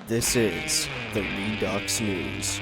This is the Redux News.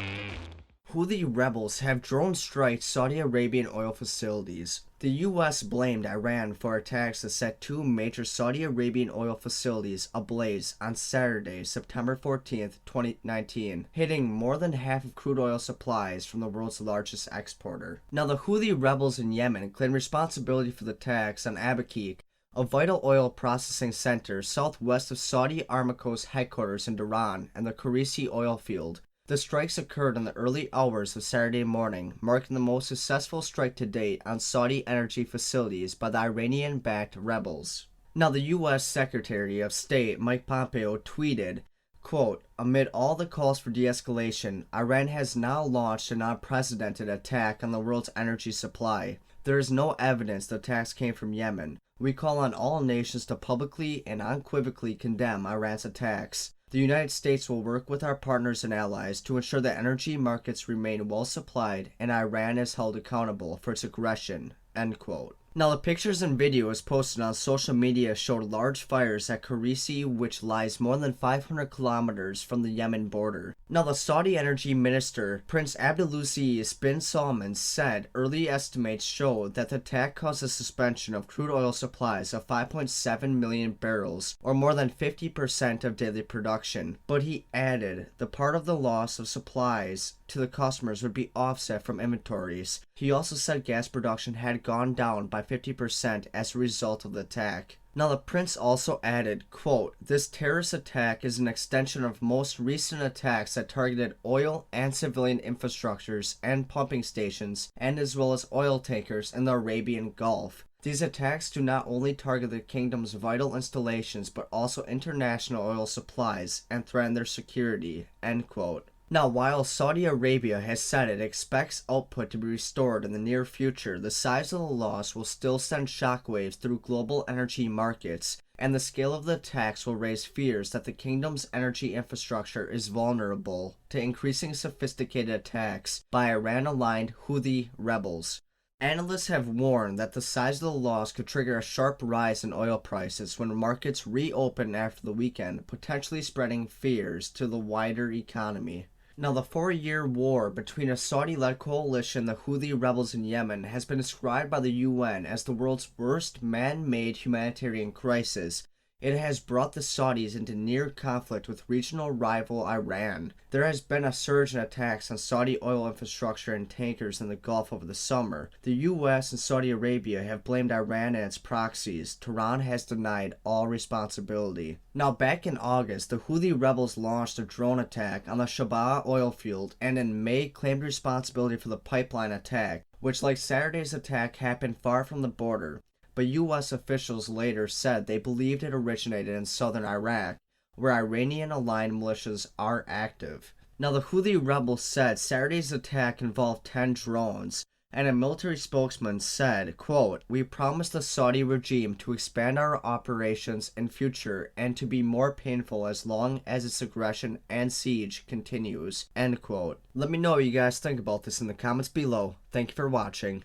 Houthi rebels have drone striked Saudi Arabian oil facilities. The U.S. blamed Iran for attacks that set two major Saudi Arabian oil facilities ablaze on Saturday, September 14, 2019, hitting more than half of crude oil supplies from the world's largest exporter. Now, the Houthi rebels in Yemen claim responsibility for the attacks on Abqaiq, a vital oil processing center southwest of Saudi Aramco's headquarters in Dhahran and the Khurais oil field. The strikes occurred in the early hours of Saturday morning, marking the most successful strike to date on Saudi energy facilities by the Iranian-backed rebels. Now, the U.S. Secretary of State Mike Pompeo tweeted, quote, "Amid all the calls for de-escalation, Iran has now launched an unprecedented attack on the world's energy supply. There is no evidence the attacks came from Yemen. We call on all nations to publicly and unequivocally condemn Iran's attacks. The United States will work with our partners and allies to ensure that energy markets remain well supplied and Iran is held accountable for its aggression." End quote. Now, the pictures and videos posted on social media showed large fires at Khurais, which lies more than 500 kilometers from the Yemen border. Now, the Saudi Energy Minister, Prince Abdulaziz bin Salman, said early estimates show that the attack caused a suspension of crude oil supplies of 5.7 million barrels, or more than 50% of daily production. But he added the part of the loss of supplies to the customers would be offset from inventories. He also said gas production had gone down by 50% as a result of the attack. Now, the prince also added, quote, "This terrorist attack is an extension of most recent attacks that targeted oil and civilian infrastructures and pumping stations, and as well as oil tankers in the Arabian Gulf. These attacks do not only target the kingdom's vital installations, but also international oil supplies and threaten their security." End quote. Now, while Saudi Arabia has said it expects output to be restored in the near future, the size of the loss will still send shockwaves through global energy markets, and the scale of the attacks will raise fears that the kingdom's energy infrastructure is vulnerable to increasing sophisticated attacks by Iran-aligned Houthi rebels. Analysts have warned that the size of the loss could trigger a sharp rise in oil prices when markets reopen after the weekend, potentially spreading fears to the wider economy. Now, the 4-year war between a Saudi-led coalition and the Houthi rebels in Yemen has been described by the UN as the world's worst man-made humanitarian crisis. It has brought the Saudis into near conflict with regional rival Iran. There has been a surge in attacks on Saudi oil infrastructure and tankers in the Gulf over the summer. The U.S. and Saudi Arabia have blamed Iran and its proxies. Tehran has denied all responsibility. Now, back in August, the Houthi rebels launched a drone attack on the Shabaa oil field, and in May claimed responsibility for the pipeline attack, which, like Saturday's attack, happened far from the border. But U.S. officials later said they believed it originated in southern Iraq, where Iranian-aligned militias are active. Now, the Houthi rebels said Saturday's attack involved 10 drones, and a military spokesman said, quote, "We promise the Saudi regime to expand our operations in future and to be more painful as long as its aggression and siege continues." End quote. Let me know what you guys think about this in the comments below. Thank you for watching.